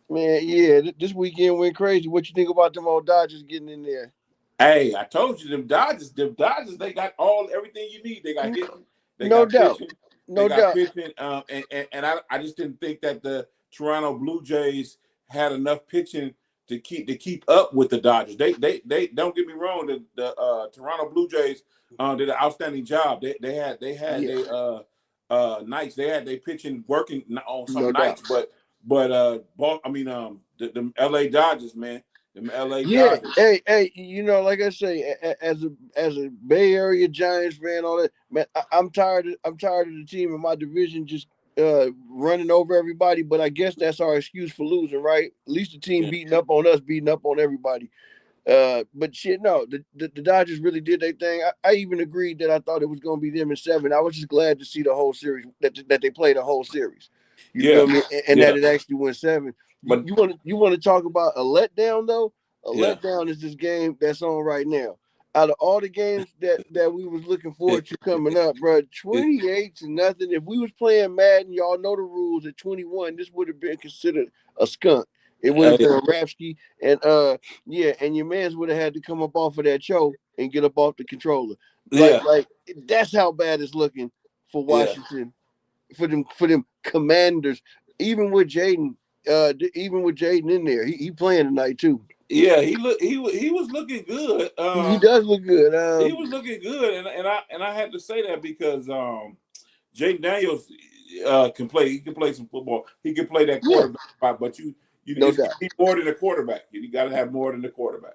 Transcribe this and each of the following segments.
Man, yeah, this weekend went crazy. What you think about them old Dodgers getting in there? Hey, I told you them Dodgers, they got everything you need. They got N- hitting, they No got doubt, pitching, they no got doubt. pitching. And I just didn't think that the Toronto Blue Jays had enough pitching to keep up with the Dodgers. They don't get me wrong. The Toronto Blue Jays did an outstanding job. They had Yeah, they nights. They had they pitching working on some no doubt. nights, but the L.A. Dodgers, man, the L.A. Yeah, Dodgers. hey, like I say, as a Bay Area Giants fan, all that, man, I'm tired of the team in my division just running over everybody. But I guess that's our excuse for losing, right? At least the team Yeah. beating up on us, beating up on everybody. But shit, no, the Dodgers really did their thing. I even agreed that I thought it was going to be them in seven. I was just glad to see the whole series that they played a whole series. You Yeah, feel me? And that yeah, it actually went seven. You but you want to talk about a letdown though? A yeah, letdown is this game that's on right now. Out of all the games that we was looking forward to coming up, bro, 28 to nothing. If we was playing Madden, y'all know the rules. At 21, this would have been considered a skunk. It would have hey, been a Rapsky, and yeah, and your man's would have had to come up off of that choke and get up off the controller. yeah, Like that's how bad it's looking for yeah, Washington, for them Commanders. Even with Jaden, even with Jaden in there, he playing tonight too. yeah. He was looking good. He does look good. He was looking good, and I had to say that because Jaden Daniels can play. He can play some football. He can play that Yeah, quarterback spot, but you no it's, you doubt. need more than a quarterback. You got to have more than a quarterback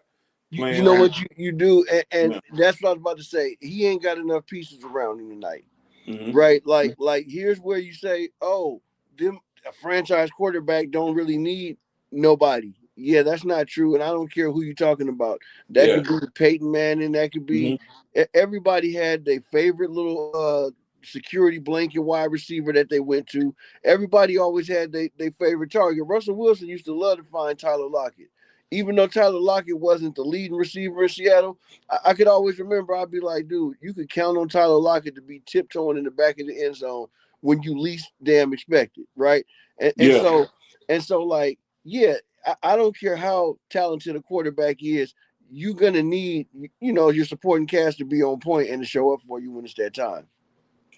You playing know on. what you do, and Yeah. that's what I was about to say. He ain't got enough pieces around him tonight, Hmm. right? Like here's where you say, oh, them a franchise quarterback don't really need nobody. Yeah, that's not true, and I don't care who you're talking about. That Yeah. could be Peyton Manning. That could be Hmm. everybody had their favorite little security blanket wide receiver that they went to. Everybody always had their favorite target. Russell Wilson used to love to find Tyler Lockett. Even though Tyler Lockett wasn't the leading receiver in Seattle, I could always remember I'd be like, dude, you could count on Tyler Lockett to be tiptoeing in the back of the end zone when you least damn expect it, right? And, and Yeah. so and so like, yeah, I don't care how talented a quarterback is, you're gonna need, your supporting cast to be on point and to show up for you when it's that time.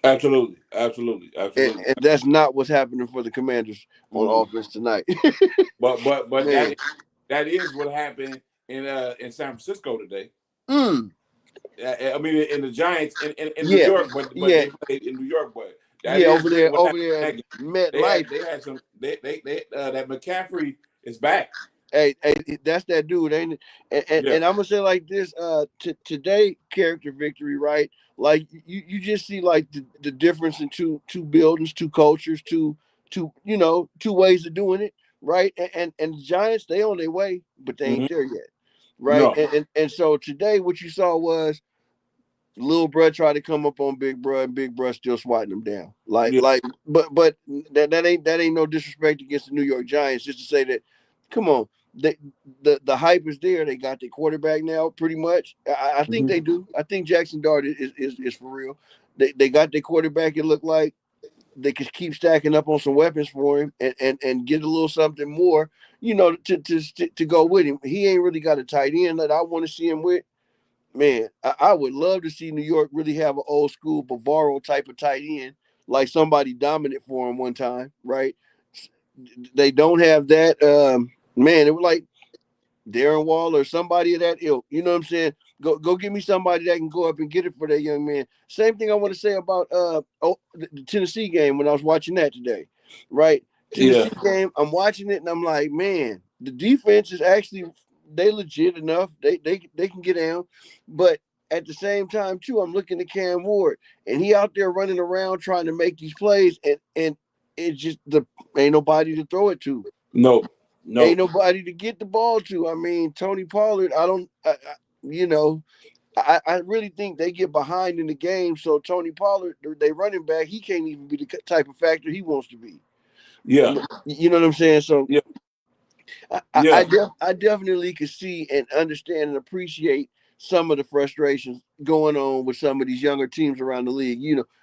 Absolutely. Absolutely. And, Absolutely. and that's not what's happening for the Commanders on Mm. offense tonight. But Man. that is what happened in San Francisco today. Mm, I mean, in the Giants in New yeah, York, but yeah, they played in New York. But that yeah, is over there, what over happened there in at that game. MetLife. They had some that McCaffrey is back. Hey, that's that dude, ain't it? Yeah. And I'm gonna say like this: today character victory, right? Like you just see like the difference in two buildings, two cultures, two ways of doing it, right? And the Giants, they on their way, but they Hmm. ain't there yet, right? No. And so today, what you saw was little bruh tried to come up on big bruh, and big bruh still swatting him down. Yeah. But that ain't no disrespect against the New York Giants. Just to say that, come on, the hype is there. They got their quarterback now, pretty much. I think Hmm. they do. I think Jackson Dart is for real. They got their quarterback. It looked like they could keep stacking up on some weapons for him and get a little something more, to go with him. He ain't really got a tight end that I want to see him with. Man, I would love to see New York really have an old school Bavaro type of tight end, like somebody dominant for him one time, right? They don't have that. Man, it was like Darren Wall or somebody of that ilk. You know what I'm saying? Go give me somebody that can go up and get it for that young man. Same thing I want to say about the Tennessee game when I was watching that today, right? Yeah. Tennessee game, I'm watching it and I'm like, man, the defense is actually they legit enough. They can get down, but at the same time too, I'm looking at Cam Ward and he out there running around trying to make these plays and it's just the ain't nobody to throw it to. No. Ain't No. nobody to get the ball to. I mean, Tony Pollard, I don't, you know, I really think they get behind in the game. So Tony Pollard, they running back, he can't even be the type of factor he wants to be. Yeah. You know what I'm saying? So Yeah. I, I, I, Yeah. def, I definitely could see and understand and appreciate some of the frustrations going on with some of these younger teams around the league.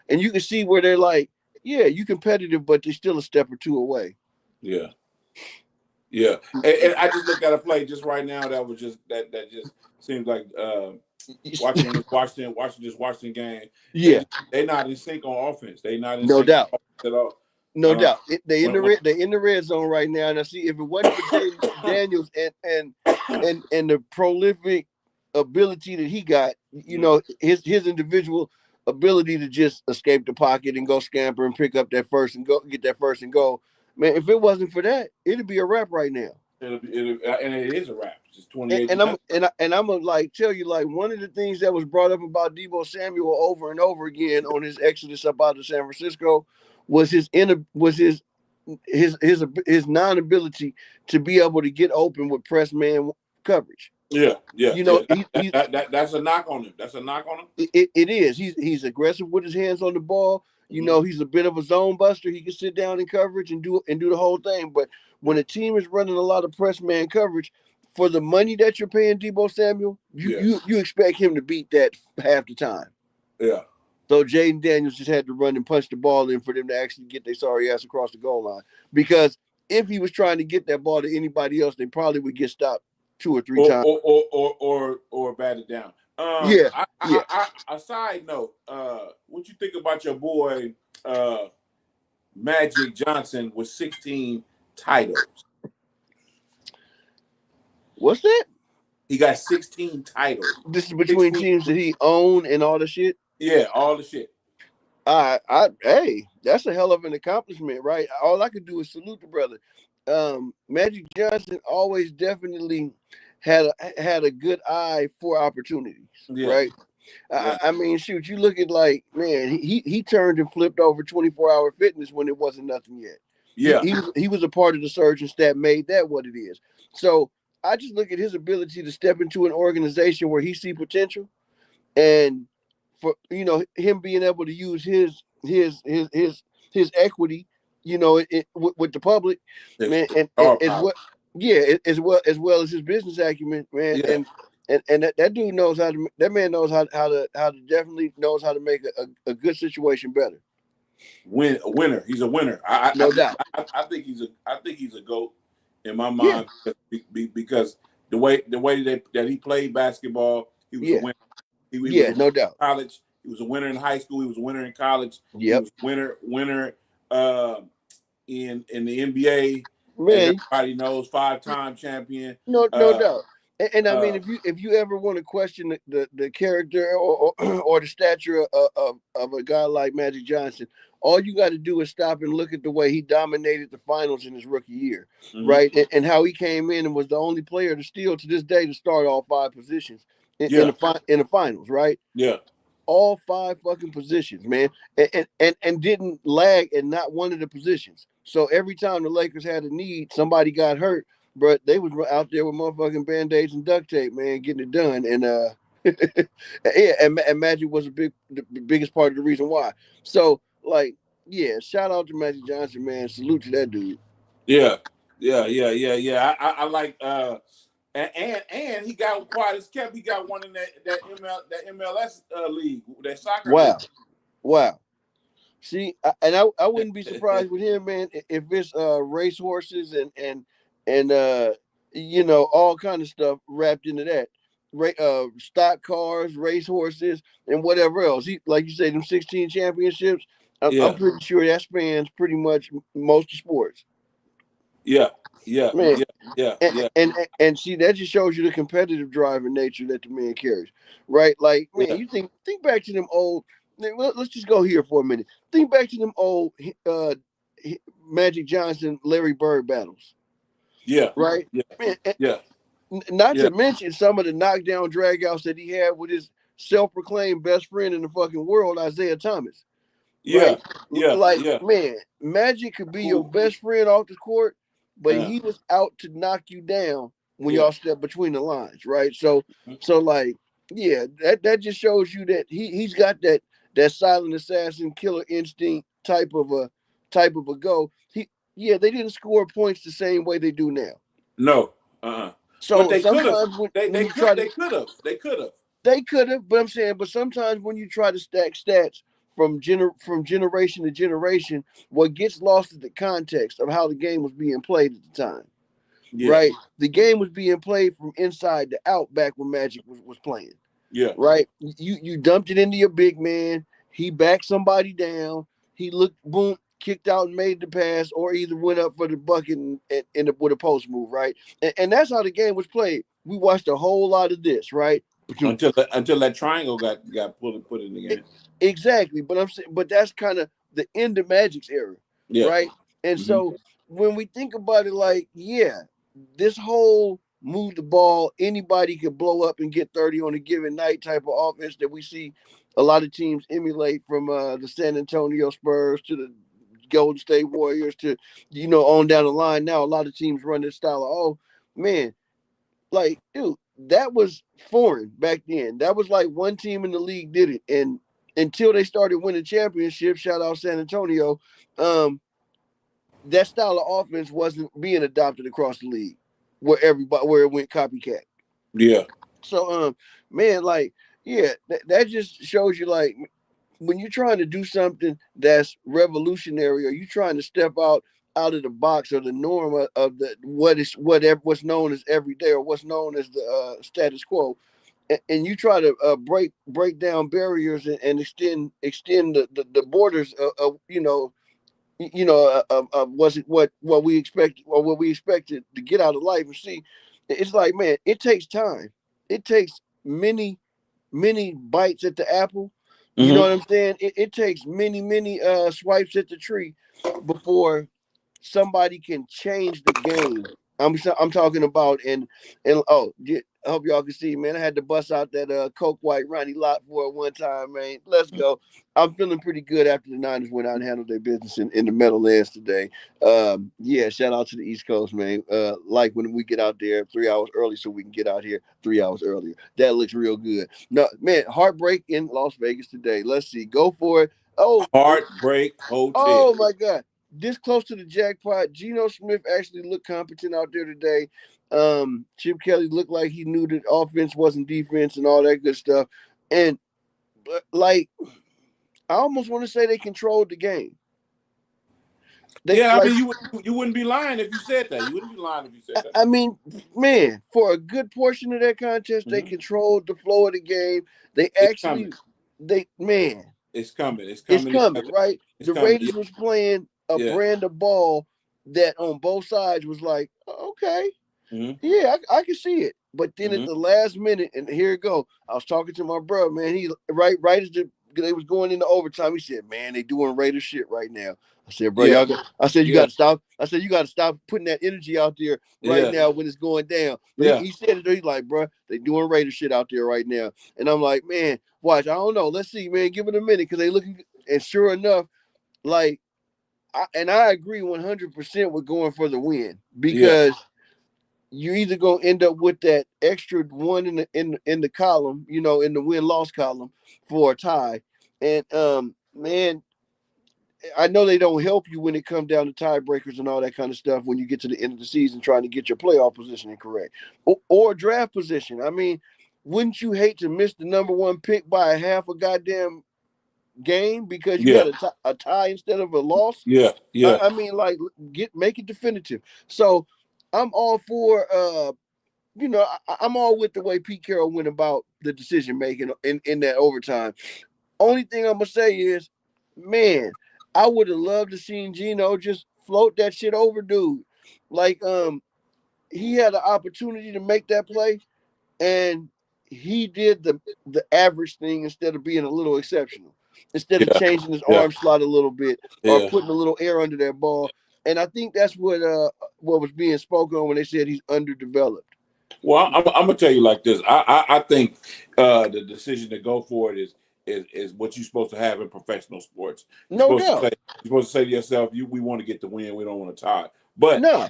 And you can see where they're like, yeah, you competitive, but they're still a step or two away. Yeah. Yeah, and I just looked at a play just right now that was just that just seems like watching this Washington game. Yeah, They not in sync on offense. They not in no sync doubt. on offense at all. No doubt. They in When, the red. They in the red zone right now. And I see if it wasn't for Jaden Daniels and the prolific ability that he got, you know, his individual ability to just escape the pocket and go scamper and pick up that first and go get that first and go. Man, if it wasn't for that, it'd be a wrap right now. and it is a wrap. It's 28 to And I'm nothing. and I'm gonna like tell you like one of the things that was brought up about Debo Samuel over and over again on his exodus up out of San Francisco was his non-ability to be able to get open with press man coverage. Yeah. You know, That's a knock on him. That's a knock on him. it is. He's aggressive with his hands on the ball. You know, he's a bit of a zone buster. He can sit down in coverage and do the whole thing. But when a team is running a lot of press man coverage, for the money that you're paying Debo Samuel, you expect him to beat that half the time. Yeah. So Jaden Daniels just had to run and punch the ball in for them to actually get their sorry ass across the goal line. Because if he was trying to get that ball to anybody else, they probably would get stopped 2 or 3 times. Or batted down. Yeah. A side note, what you think about your boy Magic Johnson with 16 titles? What's that? He got 16 titles. This is between 16 teams that he owned and all the shit. Yeah, all the shit. Hey, that's a hell of an accomplishment, right? All I could do is salute the brother. Magic Johnson always definitely had a good eye for opportunities, right? Yeah. I mean, shoot, you look at like, man, he turned and flipped over 24-hour fitness when it wasn't nothing yet. Yeah, he was a part of the surgeons that made that what it is. So I just look at his ability to step into an organization where he see potential, and for him being able to use his equity, with the public, man, and as well, as well as his business acumen, man, and that dude knows how to. That man knows how to definitely knows how to make a good situation better. A winner. He's a winner. No doubt. I think he's a GOAT in my mind because the way that he played basketball, he was a winner. He was no doubt. College. He was a winner in high school. He was a winner in college. He was a winner in the NBA. Man, everybody knows, 5-time champion. No doubt. And I mean, if you ever want to question the character or the stature of a guy like Magic Johnson, all you got to do is stop and look at the way he dominated the finals in his rookie year, right? And how he came in and was the only player to still to this day to start all 5 positions in the finals, right? Yeah. All 5 fucking positions, man, and didn't lag in not one of the positions. So every time the Lakers had a need, somebody got hurt, but they was out there with motherfucking Band-Aids and duct tape, man, getting it done. And and Magic was the biggest part of the reason why. So like, shout out to Magic Johnson, man. Salute to that dude. Yeah. I like and he got quiet as kept. He got one in that MLS league, that soccer league. Wow. See, I wouldn't be surprised with him, man, if it's race horses and all kind of stuff wrapped into that. Stock cars, race horses, and whatever else. He, like you say, them 16 championships. I'm pretty sure that spans pretty much most of sports. Yeah. And see, that just shows you the competitive drive and nature that the man carries, right? Like, man, you think back to them old. Let's just go here for a minute. Think back to them old Magic Johnson, Larry Bird battles. Yeah. Right. Man, not to mention some of the knockdown dragouts that he had with his self-proclaimed best friend in the fucking world, Isaiah Thomas. Right? Man, Magic could be your best friend off the court, but he was out to knock you down when y'all step between the lines, right? So like, that just shows you that he's got that silent assassin killer instinct type of a go. They didn't score points the same way they do now. No. So but they sometimes they could have. But I'm saying, but sometimes when you try to stack stats from generation to generation, what gets lost is the context of how the game was being played at the time. Yeah. right? The game was being played from inside to out back when Magic was playing, Yeah. right? You dumped it into your big man. He backed somebody down. He looked, boom, kicked out and made the pass, or either went up for the bucket with a post move, right? And that's how the game was played. We watched a whole lot of this, right? Until that triangle got put in the game. Exactly, but I'm saying, but that's kind of the end of Magic's era, Yeah. right? And Hmm. so when we think about it, like, yeah, this whole move the ball, anybody could blow up and get 30 on a given night type of offense that we see a lot of teams emulate from the San Antonio Spurs to the Golden State Warriors to on down the line. Now a lot of teams run this style of, oh man, like, dude, that was foreign back then. That was like one team in the league did it, and until they started winning championships, shout out San Antonio, um, that style of offense wasn't being adopted across the league, where it went copycat. Yeah. So, man, like, yeah, that just shows you, like, when you're trying to do something that's revolutionary, or you trying to step out of the box or the norm of the what's known as everyday, or what's known as the status quo, and you try to break down barriers and extend the borders of was it what we expect, or what we expected to get out of life and see. It's like, man, it takes time. It takes many bites at the apple. You know Hmm. what I'm saying? It takes many swipes at the tree before somebody can change the game. I'm talking about, and oh, I hope y'all can see, man. I had to bust out that Coke White Ronnie Lott for it one time, man. Let's go. I'm feeling pretty good after the Niners went out and handled their business in the Meadowlands today. Yeah, shout out to the East Coast, man. Like when we get out there 3 hours early, so we can get out here 3 hours earlier. That looks real good. No, man, heartbreak in Las Vegas today. Let's see, go for it. Oh, Heartbreak Hotel. oh my God. This close to the jackpot. Geno Smith actually looked competent out there today. Chip Kelly looked like he knew that offense wasn't defense and all that good stuff. And like, I almost want to say they controlled the game. They Yeah, I like, mean, you wouldn't be lying if you said that. You wouldn't be lying if you said that. I mean, man, for a good portion of that contest, they Hmm. controlled the flow of the game. They It's coming. actually, they man, It's coming. It's it's coming coming, together. right? It's The coming. Yeah. Raiders was playing a Yeah. brand of ball that on both sides was like, okay, Hmm. yeah, I can see it. But then at Hmm. the last minute, and here it go. I was talking to my brother, man. He right as they was going into overtime. He said, "Man, they doing Raider shit right now." I said, "Bro, Yeah. y'all." I said, "You got Yeah. to stop." I said, "You got to stop putting that energy out there right Yeah. now when it's going down." But Yeah. he said it. He's like, "Bro, they doing Raider shit out there right now." And I'm like, "Man, watch. I don't know. Let's see, man. Give it a minute because they looking." And sure enough, like, I agree 100% with going for the win, Yeah. because you're either gonna end up with that extra one in the column, in the win loss column for a tie. And man, I know they don't help you when it comes down to tiebreakers and all that kind of stuff when you get to the end of the season trying to get your playoff positioning correct, or draft position. I mean, wouldn't you hate to miss the number one pick by a half a goddamn game because you Yeah. had a tie instead of a loss? Yeah. Yeah. I mean, like, make it definitive. So I'm all for I'm all with the way Pete Carroll went about the decision making in that overtime. Only thing I'm gonna say is, man, I would have loved to seen Gino just float that shit over, dude. Like, he had an opportunity to make that play, and he did the average thing instead of being a little exceptional. Instead of Yeah. changing his Yeah. arm slot a little bit or Yeah. putting a little air under that ball. And I think that's what was being spoken on when they said he's underdeveloped. Well, I'm gonna tell you like this. I think the decision to go for it is what you're supposed to have in professional sports. You're No supposed to doubt. say to yourself, we want to get the win. We don't want to tie. But No.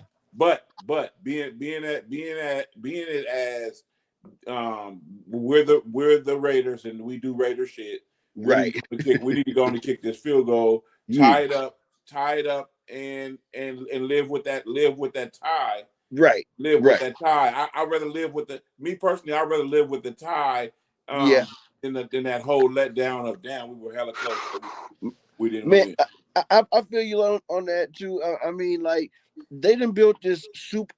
being it as we're the Raiders and we do Raider shit. We need Right. to go and kick. We need to go and kick this field goal, Yeah. tie it up, and live with that. Live with that tie. Right. Live with Right. that tie. I'd rather live with me personally. I'd rather live with the tie Yeah. than that whole letdown of damn. We were hella close, but we didn't Man, win. I feel you on that too. I mean, like they done built this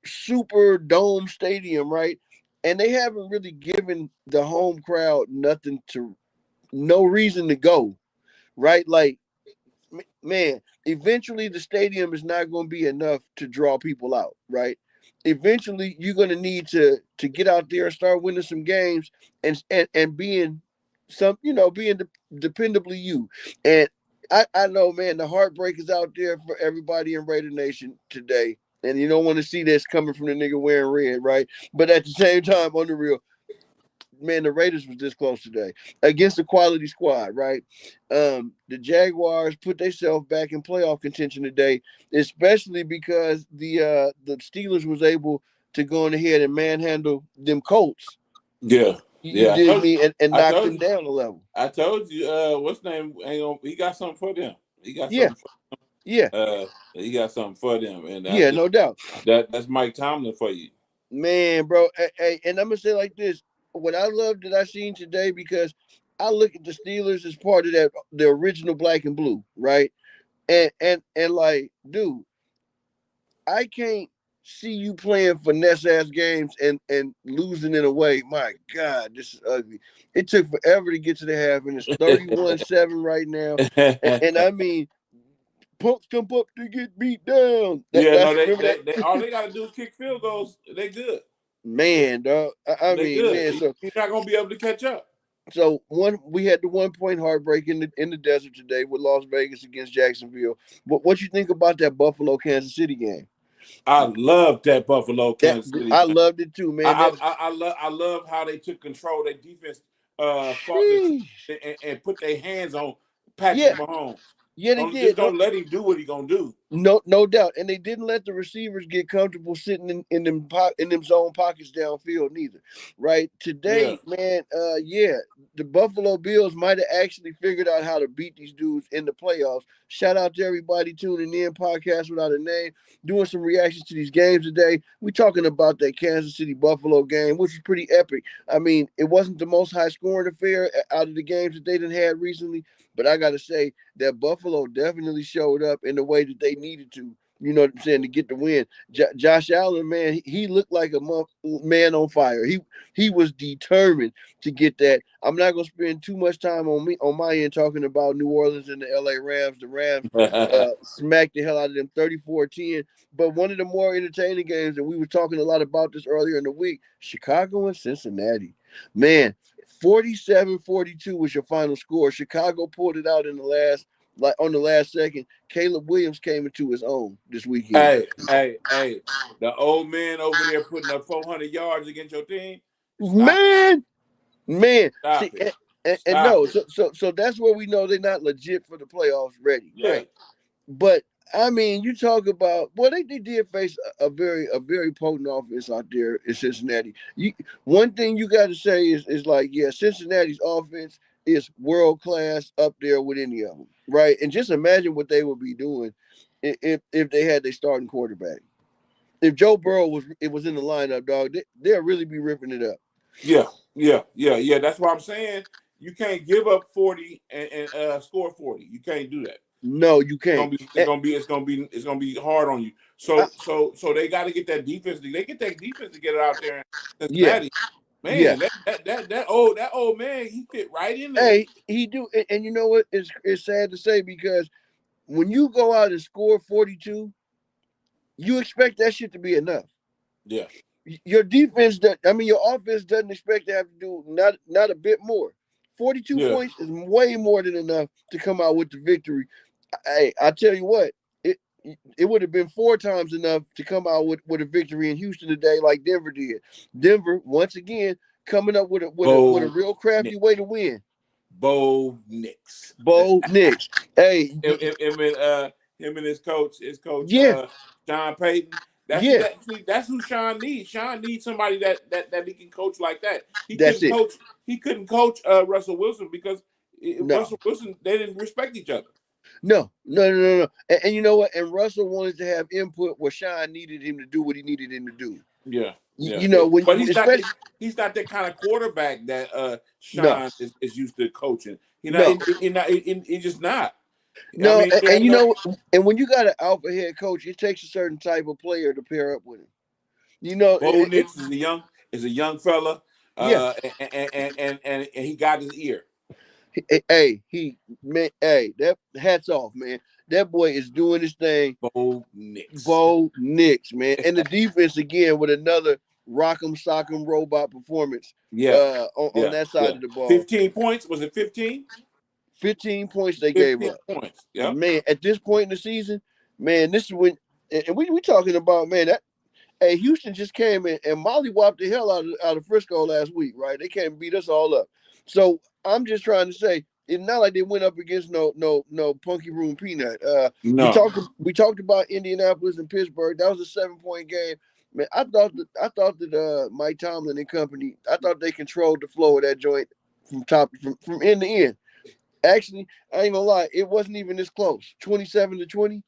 super dome stadium, right? And they haven't really given the home crowd no reason to go, right? Like man, eventually the stadium is not going to be enough to draw people out, right? Eventually, you're going to need to get out there and start winning some games and being being dependably you. And I know, man, the heartbreak is out there for everybody in Raider Nation today. And you don't want to see this coming from the nigga wearing red, right? But at the same time, on the real, man, the Raiders was this close today against a quality squad, right? The Jaguars put themselves back in playoff contention today, especially because the Steelers was able to go on ahead and manhandle them Colts. Yeah, You yeah. dig me and I knock told them you. down a level. I told you. What's name? He got something for them. He got Yeah, something. yeah, He got something for them, and yeah, no doubt. that's Mike Tomlin for you. Man, bro, and I'm gonna say like this: what I love that I seen today because I look at the Steelers as part of that the original black and blue, right? And like, dude, I can't see you playing finesse ass games and losing in a way. My God, this is ugly. It took forever to get to the half, and it's 31-7 right now. And I mean, punks come up to get beat down. Yeah, no, That's remember that they all they gotta do is kick field goals. They good. man, dog. I They mean, good. man. So He's not gonna be able to catch up. we had the 1 point heartbreak in the desert today with Las Vegas against Jacksonville. But what you think about that Buffalo Kansas City game? I love that Buffalo That Kansas City I game. loved it too, man. That I love how they took control. Their defense fought the sheesh. and put their hands on Patrick Yeah, Mahomes. yeah, they Don't just did. No, don't let him do what he gonna do. no doubt. And they didn't let the receivers get comfortable sitting in them zone pockets downfield neither. Right? Yeah. Today, man, yeah, the Buffalo Bills might have actually figured out how to beat these dudes in the playoffs. Shout out to everybody tuning in, podcast without a name, doing some reactions to these games today. We talking about that Kansas City Buffalo game, which was pretty epic. I mean, it wasn't the most high scoring affair out of the games that they didn't had recently, but I gotta say that Buffalo definitely showed up in the way that they needed to. You know what I'm saying, to get the win. Josh Allen, man, he looked like a man on fire. He was determined to get that. I'm not gonna spend too much time on my end talking about New Orleans and the LA Rams. The Rams smacked the hell out of them 34-10. But one of the more entertaining games, and we were talking a lot about this earlier in the week, Chicago and Cincinnati. Man, 47-42 was your final score. Chicago pulled it out in the last second. Caleb Williams came into his own this weekend. Hey. The old man over there putting up 400 yards against your team. Stop Man. Stop See, it. and Stop no, it. so that's where we know they're not legit for the playoffs ready. Yeah. Right. But I mean, you talk about they did face a very potent offense out there in Cincinnati. One thing you got to say is like, yeah, Cincinnati's offense is world class up there with any of them, right? And just imagine what they would be doing if they had their starting quarterback. If Joe Burrow was in the lineup, dog, they'll really be ripping it up. Yeah. That's what I'm saying. You can't give up 40 and score 40. You can't do that. No, you can't. It's gonna be hard on you. So they got to get that defense. They get that defense to get it out there in Cincinnati. Yeah. Man, that old man, he fit right in there. Hey, he do, and you know what? It's sad to say because when you go out and score 42, you expect that shit to be enough. Yeah. Your defense, your offense doesn't expect to have to do not a bit more. 42 points is way more than enough to come out with the victory. Hey, I tell you what, it would have been 4 times enough to come out with a victory in Houston today, like Denver did. Denver once again coming up with a real crafty way to win. Bo Nix. Hey, him and his coach, yeah. Sean Payton. That's who Sean needs. Sean needs somebody that he can coach like that. He couldn't coach Russell Wilson because Russell Wilson, they didn't respect each other. No. And you know what? And Russell wanted to have input where Sean needed him to do what he needed him to do. Yeah. You know, but he's not that kind of quarterback that Sean is used to coaching. He's just not. I No, mean, he and had you enough. know, and when you got an alpha head coach, it takes a certain type of player to pair up with him. You know, Bo Nix is a young fella, yeah. and he got his ear. Hey, he man, hey, that hats off, man. That boy is doing his thing. Bo Nix. Bo Nix, man, and the defense again with another rock'em sock'em robot performance. Yeah, On yeah, that side yeah. of the ball, 15 points. Was it 15? 15 points they gave 15 up. points. Yep. Man, at this point in the season, man, this is when, and we talking about, man, that hey, Houston just came in and mollywopped the hell out of Frisco last week, right? They came and beat us all up. So I'm just trying to say, it's not like they went up against no punky room peanut. No. We talked about Indianapolis and Pittsburgh. That was a 7 point game. Man, I thought that Mike Tomlin and company, I thought they controlled the flow of that joint from end to end. Actually, I ain't gonna lie, it wasn't even this close. 27-20.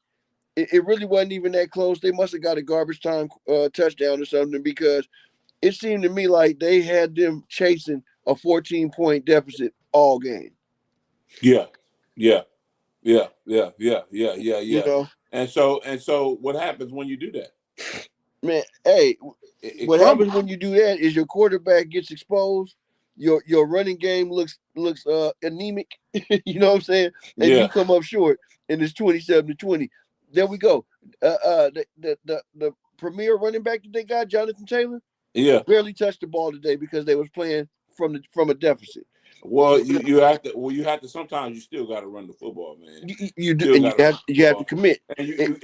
It really wasn't even that close. They must have got a garbage time touchdown or something because it seemed to me like they had them chasing a 14-point deficit all game. Yeah, yeah, You yeah. know, And so, what happens when you do that? man. Hey, It what crumbles. happens when you do that is your quarterback gets exposed. Your running game looks anemic. You know what I'm saying? And Yeah, you come up short, and it's 27-20. There we go. The premier running back that they got, Jonathan Taylor, yeah. barely touched the ball today because they was playing from a deficit. Well, you have to. Well, you have to. Sometimes you still got to run the football, man. You do, Still and got to run the you have to football, commit. and It,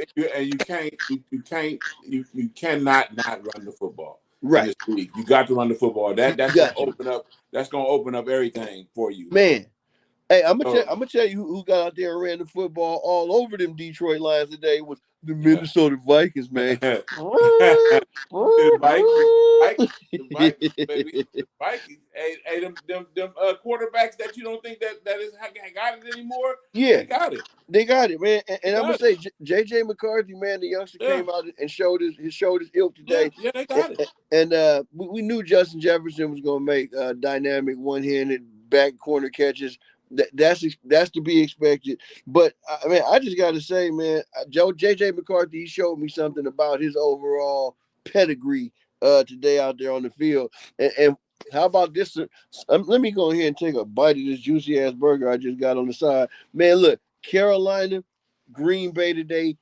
you cannot not run the football in right, this league. You got to run the football. you That's gonna got to, open up. That's gonna open up everything for you. man. Hey, So, I'm gonna tell you who got out there and ran the football all over them Detroit Lions today was the Minnesota Vikings, man. the Vikings, baby, the Vikings. Hey, them quarterbacks that you don't think that is got it anymore. Yeah, They got it. they got it, man. They And I'm gonna got it. say JJ McCarthy, man, the youngster Yeah, came out and showed his ilk yeah, today. yeah. They got it. And we knew Justin Jefferson was gonna make dynamic one-handed back corner catches. That's to be expected. But I mean, I just gotta say, man, JJ McCarthy, he showed me something about his overall pedigree today out there on the field. And how about this? Let me go ahead and take a bite of this juicy ass burger I just got on the side. Man, look, Carolina, Green Bay today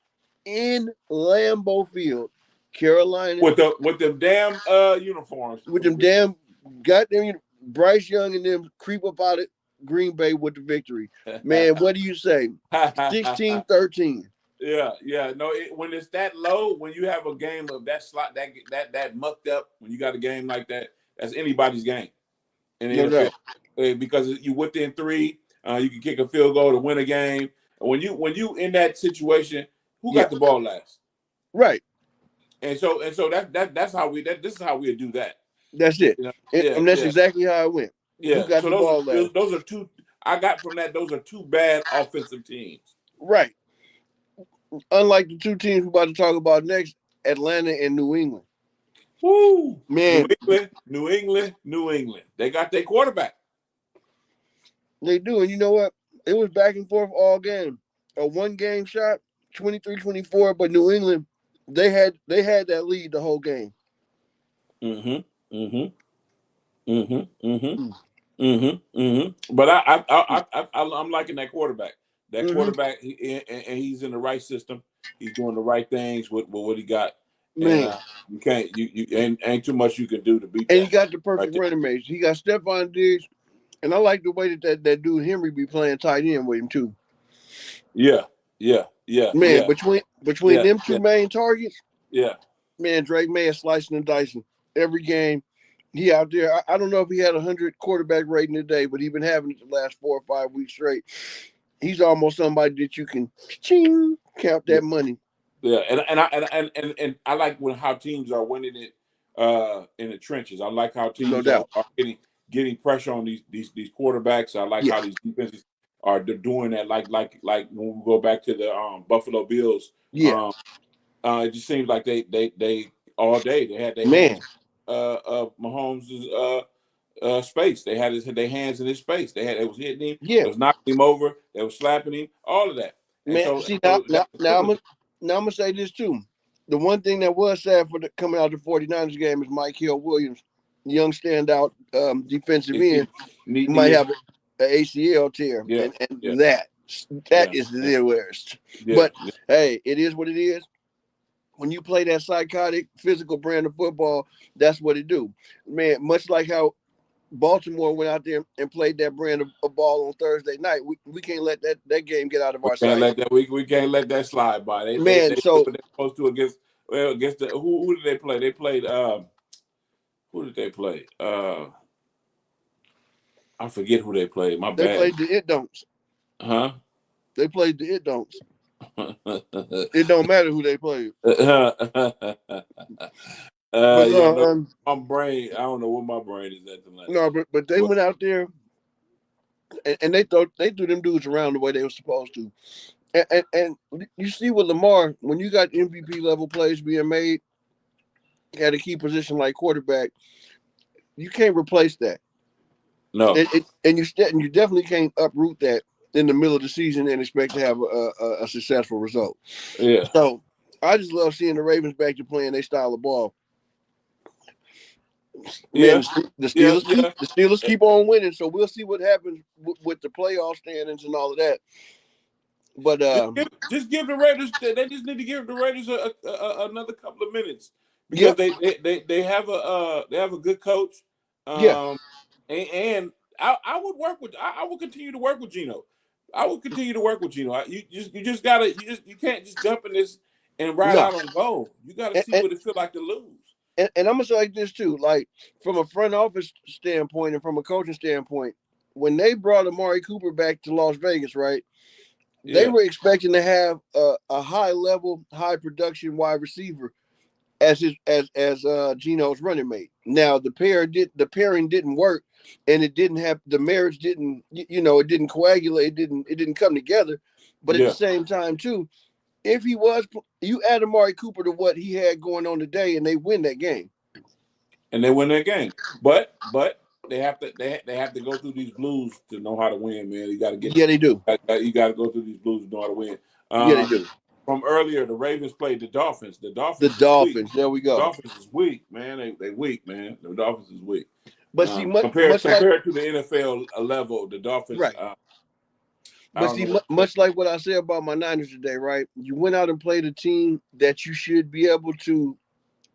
in Lambeau Field. Carolina With them damn uniforms. with them damn goddamn Bryce Young and them creep up out of Green Bay with the victory. Man, what do you say? 16-13. Yeah. No, when it's that low, when you have a game of that slot, that mucked up, when you got a game like that, that's anybody's game in the No NFL. doubt. Because you within three, you can kick a field goal to win a game. When you in that situation, who Yeah. got the ball last? Right. And so that's how this is how we do that. That's it. You know? And that's Yeah. exactly how it went. Who Yeah. got So the ball last? those are two. I got from that. Those are two bad offensive teams. Right. Unlike the two teams we're about to talk about next, Atlanta and New England. Woo! Man, New England. They got their quarterback. they do. And you know what? It was back and forth all game. A one game shot, 23-24, but New England, they had that lead the whole game. Mm-hmm. Mm-hmm. Mm-hmm. Mm-hmm. Mm-hmm. But I'm liking that quarterback. That Mm-hmm. quarterback, and he's in the right system. He's doing the right things with what he got, and Man. you can't you ain't too much you can do to beat And he that got the right perfect there. running mates. He got Stephon Diggs, and I like the way that dude Henry be playing tight end with him too. Yeah. Man, between them two Yeah. main targets, Yeah. man, Drake May is slicing and dicing every game. He out there. I don't know if he had 100 quarterback rating today, but he's been having it the last 4 or 5 weeks straight. He's almost somebody that you can ching, count that money. Yeah, and I like how teams are winning it in the trenches. I like how No teams are doubt. getting pressure on these quarterbacks. I like Yeah. how these defenses are doing that. Like when we go back to the Buffalo Bills, Yeah. it just seems like they all day they had their Man. hands Mahomes' space. They had their hands in his space. They was hitting him. Yeah, They was knocking him over. They was slapping him. All of that. And man. so, See so that now I'm gonna say this too. The one thing that was sad for coming out of the 49ers game is Mike Williams, young standout defensive end. He might have an ACL tear, yeah, and that is the worst. But hey, it is what it is. When you play that psychotic, physical brand of football, that's what it do, man. Much like how Baltimore went out there and played that brand of ball on Thursday night. We can't let that game get out of our sight. We can't let that slide by. They Man, did so what they're supposed to against the who did they play? They played who did they play? I forget who they played. My they bad. played the It Don'ts. Huh? They played the It Don'ts. It don't matter who they played. My brain. I don't know what my brain is at tonight. No, but they went out there and they threw them dudes around the way they were supposed to. And you see with Lamar, when you got MVP level plays being made at a key position like quarterback, you can't replace that. No, and you definitely can't uproot that in the middle of the season and expect to have a successful result. Yeah. So I just love seeing the Ravens back to playing their style of ball. Man, the Steelers keep on winning, so we'll see what happens with the playoff standings and all of that. But just give the Raiders. They just need to give the Raiders another couple of minutes because they have a good coach. And I would work with. I will continue to work with Geno. I will continue to work with Geno. You can't just jump in this and ride out on goal. You got to see what it feels like to lose. And I'm gonna say like this too, like from a front office standpoint and from a coaching standpoint, when they brought Amari Cooper back to Las Vegas, right? They were expecting to have a high level, high production wide receiver as Geno's running mate. Now the pairing didn't work, and it didn't have the marriage didn't it didn't coagulate, it didn't come together. But at the same time too, if you add Amari Cooper to what he had going on today, and they win that game. And they win that game, but they have to go through these blues to know how to win, man. You got to get they do. You got to go through these blues to know how to win. They do. From earlier, the Ravens played the Dolphins. The Dolphins. There we go. The Dolphins is weak, man. They weak, man. The Dolphins is weak. But see, compared to the NFL level, the Dolphins. Right. But see, much like what I said about my Niners today, right? You went out and played a team that you should be able to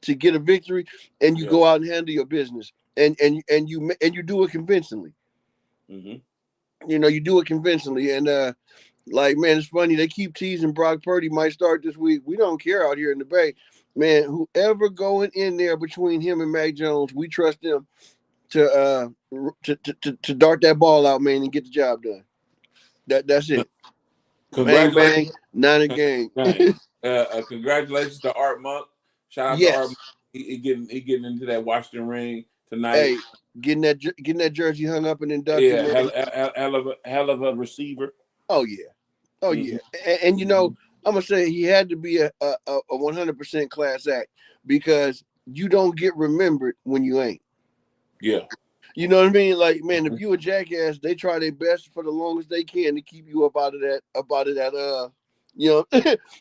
get a victory, and you go out and handle your business, and you do it convincingly. Mm-hmm. You do it convincingly, and like, man, it's funny they keep teasing Brock Purdy might start this week. We don't care out here in the Bay, man. Whoever going in there between him and Mac Jones, we trust them to dart that ball out, man, and get the job done. That's it. Bang bang, Niner gang. Congratulations to Art Monk. Shout out to Art Monk. He getting into that Washington ring tonight. Hey, getting that jersey hung up and inducted. Yeah, hell of a receiver. Oh yeah, yeah. And I'm gonna say he had to be a 100% class act, because you don't get remembered when you ain't. Yeah. You know what I mean? Like, man, if you a jackass, they try their best for the longest they can to keep you up out of that.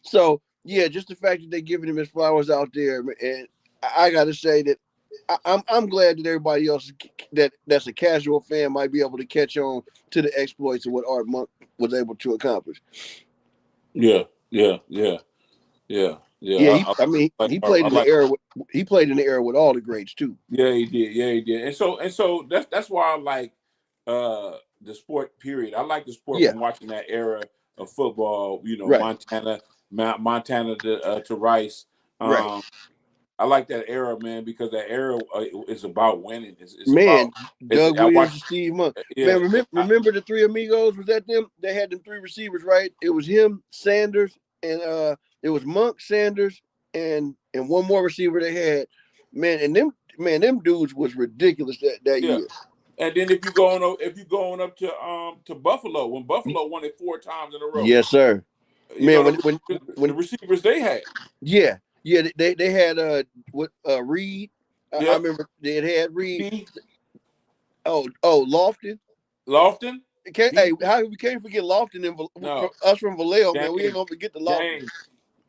So yeah, just the fact that they're giving him his flowers out there, and I gotta say that I'm glad that everybody else that's a casual fan might be able to catch on to the exploits of what Art Monk was able to accomplish. Yeah. He played in the era. He played in the era with all the greats too. Yeah, he did. And so that's why I like the sport. Period. I like the sport from watching that era of football. Montana to Rice. Right. I like that era, man, because that era is about winning. It's man, about, Doug Williams and Steve Monk. Yeah, man, remember the Three Amigos? Was that them? They had them three receivers, right? It was him, Sanders, and it was Monk, Sanders, and one more receiver they had. Man, and them dudes was ridiculous that year. And then if you going up to Buffalo, when Buffalo won it 4 times in a row. Yes, sir. Man, when the receivers they had. Yeah, they had Reed. I remember they had Reed. Lofton. Lofton. Hey, how we can't forget Lofton and No, us from Vallejo, man. We ain't James, gonna forget the Lofton.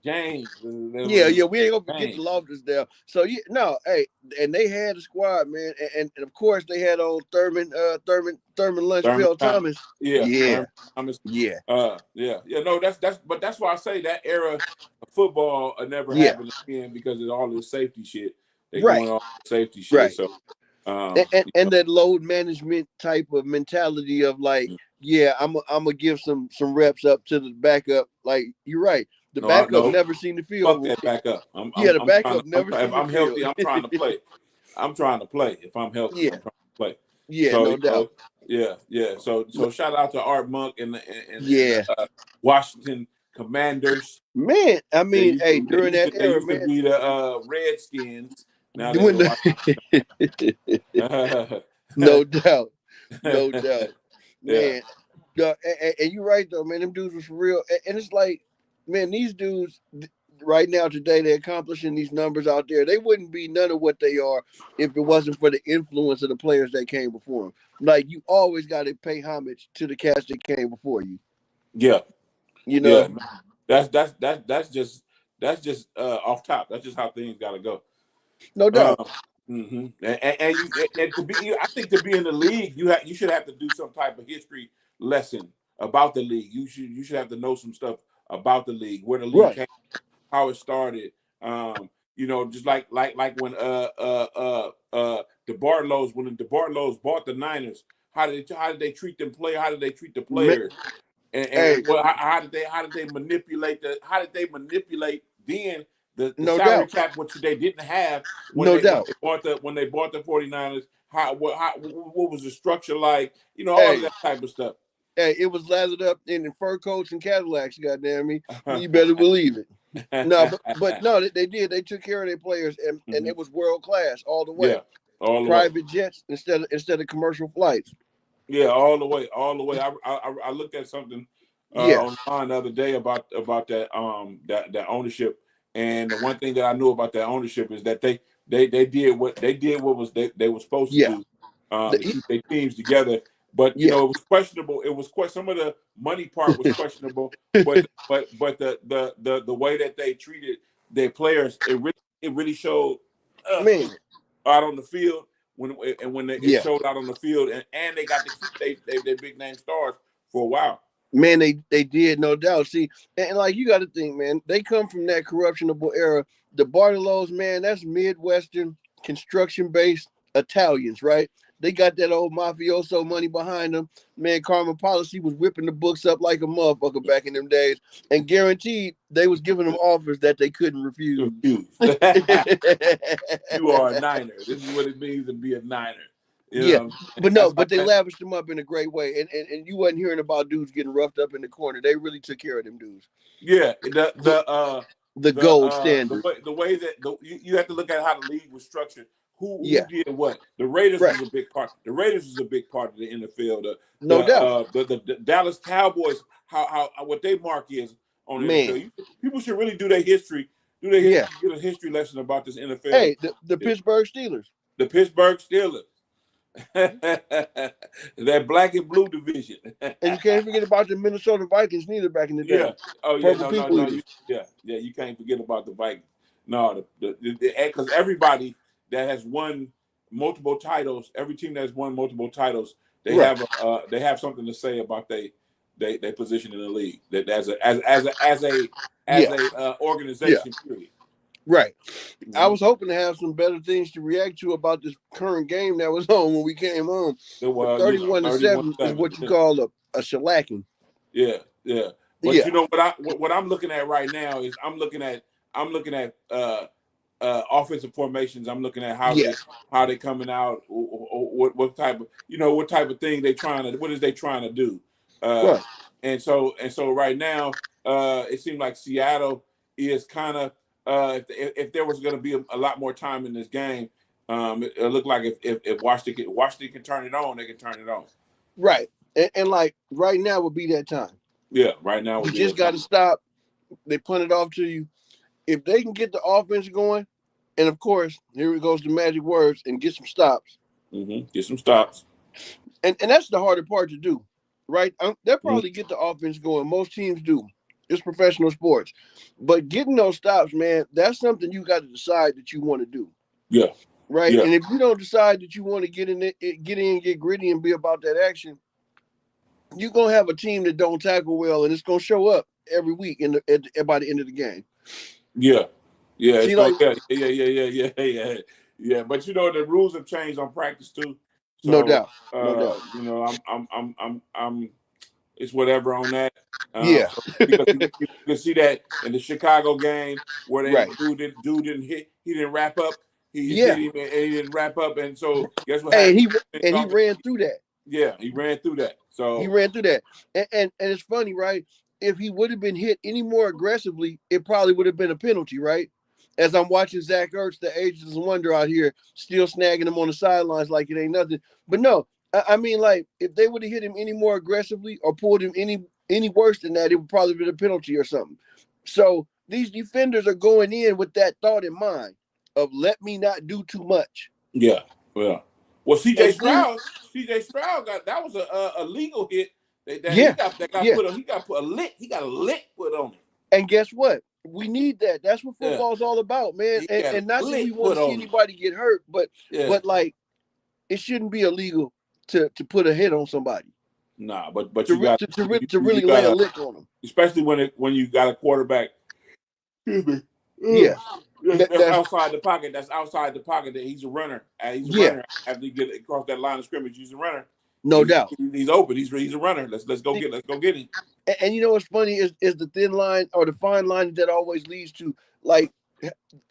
James. Yeah, we ain't gonna forget James. the Loftus there. So yeah, no, hey, and they had a squad, man, and of course they had old Thurman Lunchfield Thomas. Yeah, Yeah, Thomas. yeah, Yeah. No, that's why I say that era of football never yeah. happened again because of all this safety shit. They Right, doing all the safety shit. right. So, And that load management type of mentality of like, yeah, I'm gonna give some reps up to the backup. Like you're right, the backup no, never seen the fuck field. that back up. Yeah, the I'm trying to. backup never If seen the I'm field. healthy, I'm trying to play. I'm trying to play. If I'm healthy, Yeah, I'm trying to play. yeah, So no doubt. yeah. So shout out to Art Monk and Yeah, Washington Commanders. man. I They mean, hey, during that they era, used to man. be the Redskins. Now they're When the no Washington. doubt, no doubt, Yeah. man. And you're right though, man. Them dudes was for real, and it's like, man, these dudes right now today they're accomplishing these numbers out there. They wouldn't be none of what they are if it wasn't for the influence of the players that came before them. Like you always got to pay homage to the cast that came before you. Yeah. You Yeah. know, That's just off top. That's just how things got to go. no doubt. And to be, I think to be in the league, you should have to do some type of history lesson about the league. You should have to know some stuff about the league, where the league Right. came, how it started. Just like when the Bartlows, when the Bartlows bought the Niners, how did they treat them player? How did they treat the players? Hey, How did they manipulate then the no salary doubt, cap, which they didn't have when no they doubt. bought the 49ers. What was the structure like? All of Hey, that type of stuff. hey, it was lathered up in fur coats and Cadillacs. Goddamn me, you better believe it. No, but no, they did. They took care of their players, and Mhm. it was world class all the way. Yeah, all the way. Private jets instead of commercial flights. Yeah, all the way, all the way. I looked at something Yeah, online the other day about that ownership, and the one thing that I knew about that ownership is that they did what was they were supposed to yeah, do to keep their teams together. But yeah. it was questionable. Some of the money part was questionable, but the way that they treated their players, it really showed Man, out on the field when it yeah, showed out on the field, and they got to keep their big name stars for a while. man. They did, no doubt. See, and like you got to think, man. They come from that corruptionable era. The Bartolos, man, that's Midwestern construction based Italians, right? They got that old mafioso money behind them. Man, Carmen Policy was whipping the books up like a motherfucker back in them days, and guaranteed they was giving them offers that they couldn't refuse. Confused. You are a Niner. This is what it means to be a Niner. Yeah, but no, That's but they lavished them up in a great way, and you wasn't hearing about dudes getting roughed up in the corner. They really took care of them dudes. yeah. The gold standard. The way that you have to look at how the league was structured. Who Yeah, did what? The Raiders right. was a big part. The Raiders was a big part of the NFL. No doubt, The Dallas Cowboys, how what they mark is on the man. NFL. People should really do their history. Yeah. Get a history lesson about this NFL. Hey, the Pittsburgh Steelers. The Pittsburgh Steelers. That black and blue division. And you can't forget about the Minnesota Vikings neither back in the day. Yeah. Oh yeah. Purple No. people No. eaters. Yeah. You can't forget about the Vikings. No, because everybody that has won multiple titles, every team that has won multiple titles, they Right. have something to say about they position in the league. That as a organization. Yeah. Period. Right. Mm-hmm. I was hoping to have some better things to react to about this current game that was on when we came home. Well, 31-7 is what you call a shellacking. Yeah. But yeah. you know what I'm looking at right now is I'm looking at offensive formations. I'm looking at how they coming out, what type of thing what is they trying to do. Right. And so right now, it seems like Seattle is kind of if there was going to be a lot more time in this game, it looked like if Washington can turn it on, they can turn it on. Right. And like right now would be that time. Yeah, right now you just got to stop. They punt it off to you. If they can get the offense going, and of course, here it goes the magic words, and get some stops. Mm-hmm. Get some stops. And that's the harder part to do, right? They'll Mhm. probably get the offense going. Most teams do. It's professional sports, but getting those stops, man, that's something you got to decide that you want to do, Yeah, right? yeah, And if you don't decide that you want to get gritty, and be about that action, you're gonna have a team that don't tackle well, and it's gonna show up every week by the end of the game. yeah, yeah. It's See, going. like, Yeah. But the rules have changed on practice too. no So, doubt, no doubt. I'm it's whatever on that. Yeah, So because you can see that in the Chicago game where right. dude didn't hit, he didn't wrap up. He just hit Yeah, him and he didn't wrap up, and so guess what and happened? he ran through that. Yeah, he ran through that. He So ran through that, and it's funny, right? If he would have been hit any more aggressively, it probably would have been a penalty, right? As I'm watching Zach Ertz, the ageless wonder out here, still snagging him on the sidelines like it ain't nothing. But no, I mean, like, if they would have hit him any more aggressively or pulled him any worse than that, it would probably been a penalty or something. So these defenders are going in with that thought in mind of let me not do too much. yeah, well, And then, CJ Stroud got that was a legal hit that yeah, that got yeah. put on. He got a lick put on him. And guess what? We need that. That's what Yeah, football's all about, man. he got And a not that we lick want put to see on him. anybody get hurt, but Yeah, like it shouldn't be illegal to put a hit on somebody nah, but you got to you really lay a got lick on them. especially when you got a quarterback. Excuse me. Yeah, That's that's outside the pocket. That's outside the pocket. That he's a runner. He's a yeah, runner. After you get across that line of scrimmage, he's a runner. no doubt. He's open. He's a runner. Let's go get him. And you know what's funny is the thin line or the fine line that always leads to, like,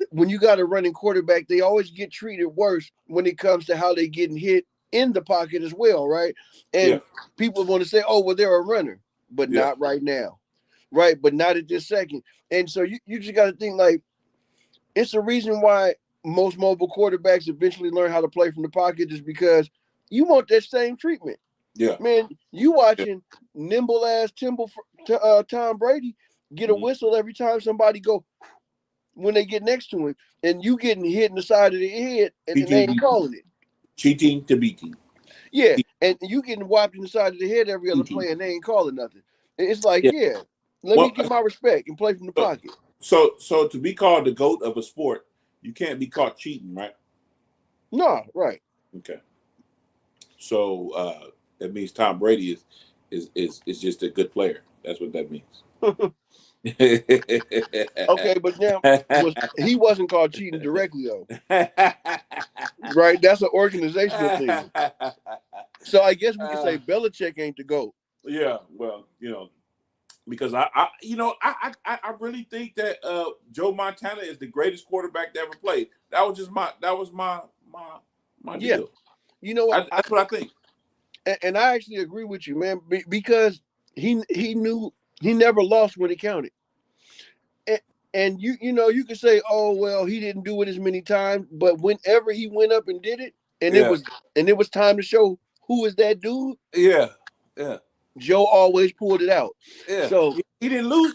when you got a running quarterback, they always get treated worse when it comes to how they getting hit in the pocket as well, right? Yeah, And people want to say, oh, well, they're a runner, but yeah, not right now. Right, but not at this second. And so you just got to think, like, it's a reason why most mobile quarterbacks eventually learn how to play from the pocket, is because you want that same treatment. yeah. Man, you Yeah. watching nimble ass Tom Brady get a Mhm. whistle every time somebody go when they get next to him, and you getting hit in the side of the head, and they ain't calling it. Cheating to beating. Yeah, and you getting whopped in the side of the head every other Cheating. play, and they ain't calling nothing. It's like, Yeah. yeah, let me Well, get my respect and play from the pocket. so to be called the GOAT of a sport, you can't be caught cheating, right? No, right. Okay. So that means Tom Brady is just a good player. That's what that means. Okay, but now he wasn't called cheating directly though, right? That's an organizational thing. So I guess we could say Belichick ain't the GOAT. Yeah, well, because I really think that Joe Montana is the greatest quarterback to ever play. That was my Yeah, deal. you know what? That's what I think. And I actually agree with you, man, because he knew he never lost when it counted. And you could say, oh well, he didn't do it as many times, but whenever he went up and did it, and Yeah, it was time to show who is that dude, yeah, yeah, Joe always pulled it out. yeah. So He didn't lose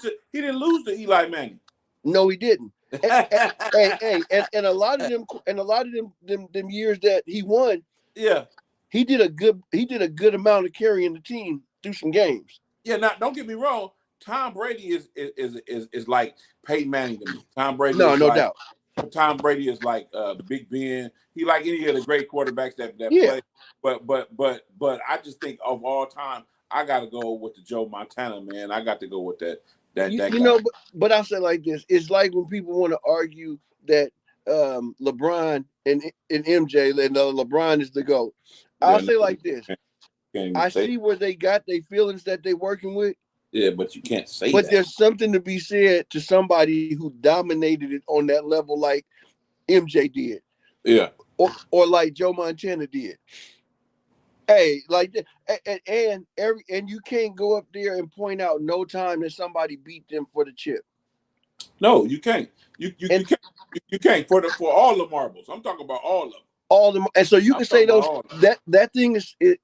to Eli Manning. no, he didn't. And a lot of them years that he won, Yeah, he did a good amount of carrying the team through some games. yeah. Now, don't get me wrong. Tom Brady is like Peyton Manning to me. No, no doubt. Tom Brady is like Big Ben. He like any of the great quarterbacks that Yeah. play. But I just think of all time, I got to go with the Joe Montana, man. I got to go with that You guy. know, but I'll say like this: it's like when people want to argue that LeBron and MJ and LeBron is the GOAT. I'll Yeah, say like this: can't even I say. see where they got their feelings that they're working with, Yeah, but you can't say but that. there's something to be said to somebody who dominated it on that level, like MJ did, Yeah, or like Joe Montana did. Hey, like and you can't go up there and point out no time that somebody beat them for the chip. no, you can't. You can't. You can't for all the marbles. I'm talking about all of them. All them, and so you I'm can say talking about those all of them.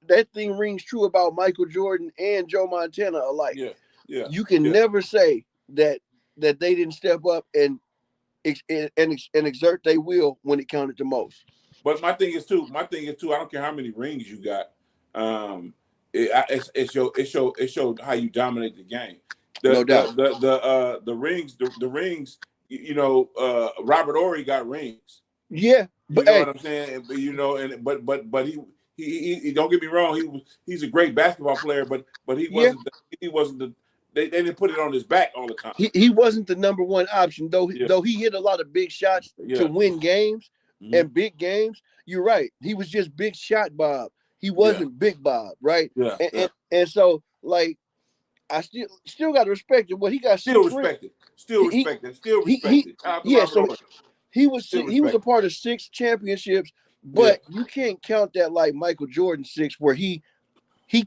that thing rings true about Michael Jordan and Joe Montana alike. Yeah, yeah. You can yeah. never say that they didn't step up and exert their will when it counted the most. But my thing is too. I don't care how many rings you got. It showed how you dominate the game. No doubt. The rings. Robert Ory got rings. Yeah, You but know hey, what I'm saying? But he don't get me wrong. He's a great basketball player, but yeah, he wasn't the they didn't put it on his back all the time. he wasn't the number one option though. Yeah, Though he hit a lot of big shots to yeah, win games mm-hmm. and big games. You're right. He was just big shot Bob. He Yeah, wasn't big Bob, right? yeah, And yeah. and so like I still got to respect it. What he got Still 6 rings. respected. Still He respected. Still he respected. Shout out to yeah. Robert So Ory. Still he was a respected. part of 6 championships, Yeah, but you can't count that like Michael Jordan 6, where he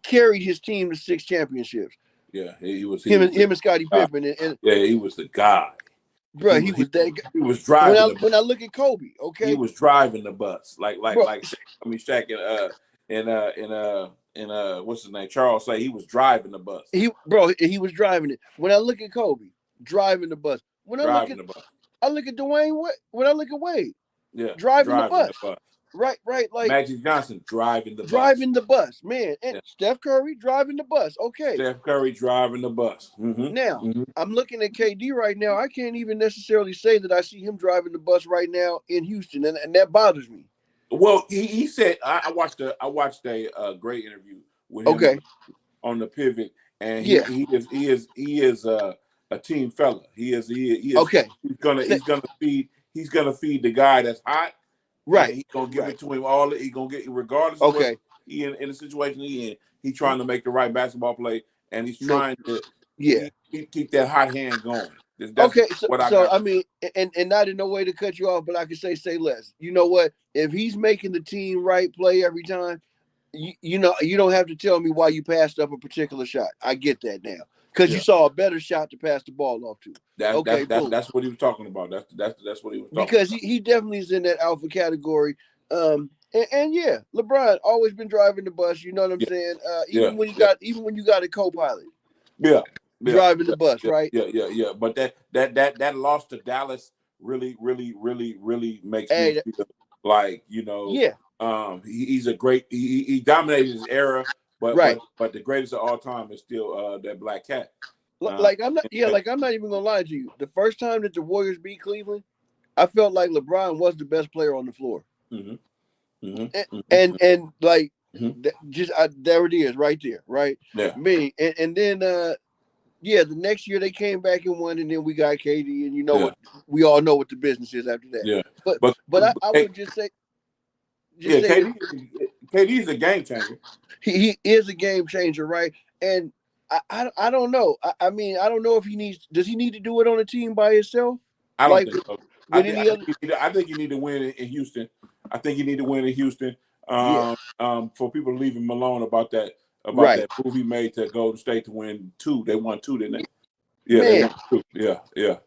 carried his team to 6 championships. yeah. He was Him the and Scottie guy. Pippen and Yeah, he was the guy. bro, he was that guy. He was driving the When I look at Kobe, he okay, was driving the bus bro, Shaq and what's his name, Charles say he was driving the bus. he was driving it. When I look at Kobe, driving the bus. When I look at Dwayne Wade. When I look at Wade, Yeah, driving the bus. bus. Right, like Magic Johnson driving the bus, man. And Yeah. Steph Curry driving the bus. Okay. Steph Curry driving the bus. Mm-hmm. Now, Mm-hmm. I'm looking at KD right now. I can't even necessarily say that I see him driving the bus right now in Houston, and that bothers me. Well, he said I watched a great interview with him Okay. on the Pivot, and Yeah. he is a team fella. He is Okay. He's gonna feed the guy that's hot. Right. He's gonna give it to him all. He's gonna get regardless of Okay. what he in the situation he in. He's trying to make the right basketball play, and he's trying to keep that hot hand going. That's okay. what I mean, and not in no way to cut you off, but I can say less. You know what? If he's making the team right play every time, you know, you don't have to tell me why you passed up a particular shot. I get that now. Because you saw a better shot to pass the ball off to. That's what he was talking about. That's what he was talking because about. He definitely is in that alpha category. And yeah, LeBron always been driving the bus. You know what I'm saying? Even when you got a co-pilot. Yeah. Driving the bus, right? Yeah. But that loss to Dallas really makes me feel like, he's a great. He dominated his era. But the greatest of all time is still that Black Cat. I'm not even gonna lie to you. The first time that the Warriors beat Cleveland, I felt like LeBron was the best player on the floor. Mm-hmm. Mm-hmm. And like mm-hmm. There it is, right there, right? Yeah. Me and then the next year they came back and won, and then we got KD, and what we all know what the business is after that. Yeah. But I would just say. KD is a game changer. He is a game changer, right? And I don't know. I mean, I don't know if does he need to do it on a team by himself? I don't think so. I think you need to win in Houston. I think you need to win in Houston. For people to leave him alone about that move he made to Golden State to win 2. They won 2, didn't they? Yeah, they won 2. Yeah.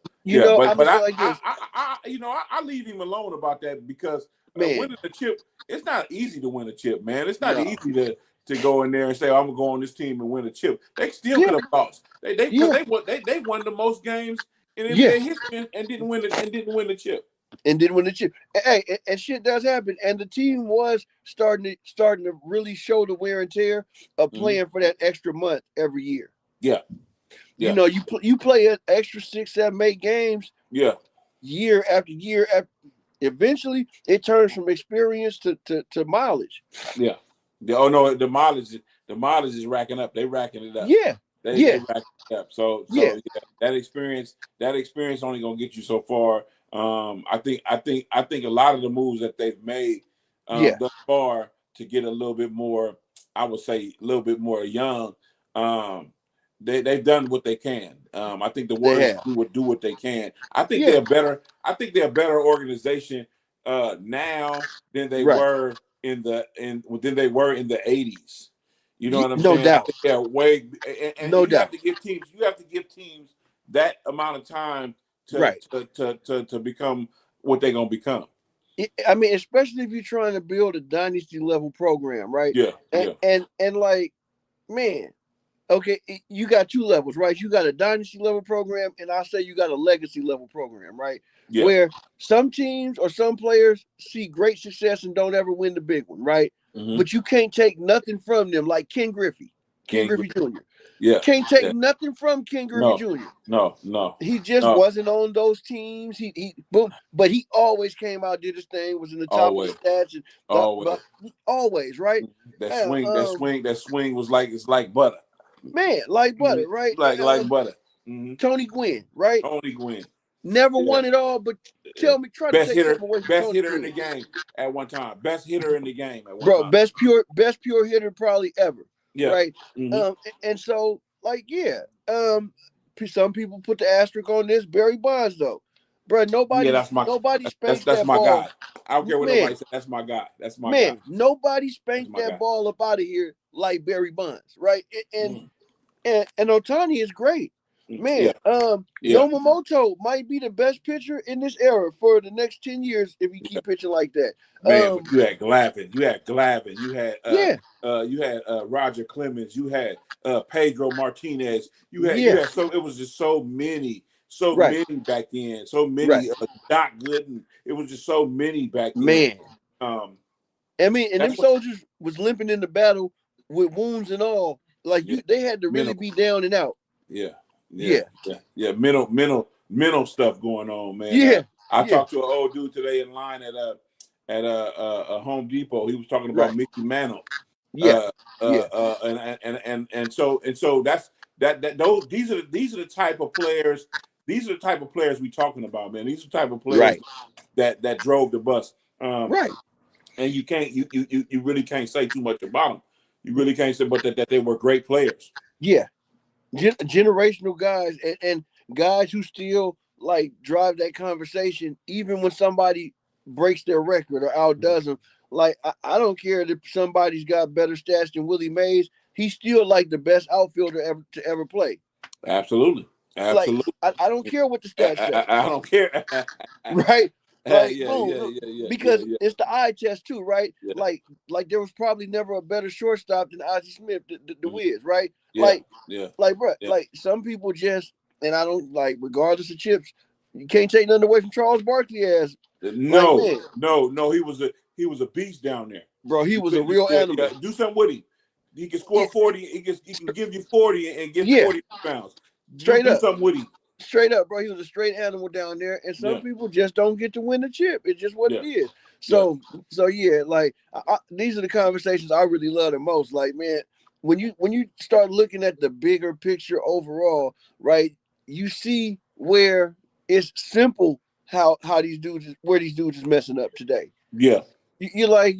I leave him alone about that because winning the chip, it's not easy to win a chip, man. It's not easy to go in there and say, I'm gonna go on this team and win a chip. They still could have lost. They won the most games in NBA history and didn't win the chip. Hey, and shit does happen. And the team was starting to really show the wear and tear of playing for that extra month every year. Yeah. You play an extra 6, 7, 8 games. Yeah. Year after year eventually it turns from experience to mileage. Yeah. Oh no, the mileage is racking up. They racking it up. Yeah. They racking it up. So that experience only gonna get you so far. I think a lot of the moves that they've made thus far to get a little bit more, I would say a little bit more young. They've done what they can. I think the Warriors would do what they can. I think they're better. I think they're a better organization now than they were in the 80s. You know what I'm saying? No doubt. They're way and no you doubt. You have to give teams that amount of time to become what they're gonna become. I mean, especially if you're trying to build a dynasty level program, right? Yeah. And like, man, Okay, you got two levels, right? You got a dynasty level program, and I say you got a legacy level program, right? Yeah. Where some teams or some players see great success and don't ever win the big one, right? Mm-hmm. But you can't take nothing from them, like Ken Griffey, Ken King. Griffey Jr. Yeah. Can't take Yeah. nothing from Ken Griffey No. Jr. No. No. He just No. wasn't on those teams. He boom, but he always came out, did his thing, was in the top of the Always. stats, and Always. always, right? That Uh, swing. That um, swing. That swing was like it's like butter. man, like butter, right? Like butter. Mm-hmm. Tony Gwynn, right? Tony Gwynn. Never Yeah. won it all, but try to Best take hitter. something away from Best Tony hitter in the Gwynn. game at one time. Best hitter in the game at one Bro, time. best pure hitter probably ever. Yeah. Right. Mm-hmm. And so like, yeah. Some people put the asterisk on this. Barry Bonds, though. Bro, nobody spanked that's that my ball. guy. I don't care what nobody says. That's my guy. That's my guy. Nobody spanked that guy. ball up out of here like Barry Bonds, right? And Mm-hmm. Otani is great. Man, Yeah. Yamamoto might be the best pitcher in this era for the next 10 years if he keep pitching like that. Man, but you had Glavine, you had Roger Clemens, you had Pedro Martinez, you had so it was just so many back then, so many Doc Gooden. It was just so many back then. Man. I mean, and them soldiers was limping in the battle with wounds and all. Like they had to really be down and out. Yeah. Mental stuff going on, man. Yeah. I talked to an old dude today in line at a Home Depot. He was talking about Mickey Mantle. And so that's those these are the type of players. These are the type of players we talking about, man. These are the type of players that drove the bus. And you really can't say too much about them. You really can't say, but that they were great players. Yeah. Generational guys and guys who still like drive that conversation even when somebody breaks their record or outdoes them. Like I don't care if somebody's got better stats than Willie Mays, he's still like the best outfielder to ever play. Absolutely. Like I don't care what the stats say. I don't care. Right? Like because it's the eye test too, right? Like there was probably never a better shortstop than Ozzie Smith, the Wiz, right? Like bro, like some people just, and I don't like, regardless of chips, you can't take nothing away from Charles Barkley as no, he was a beast down there, bro. He was a real animal. Do something with him. He can score 40. He can give you 40 and get 40 pounds. Straight up, something with him. Straight up, bro. He was a straight animal down there, and some people just don't get to win the chip. It's just what it is. So like these are the conversations I really love the most. Like, man, when you start looking at the bigger picture overall, right? You see where it's simple how these dudes is messing up today. Yeah, you're like,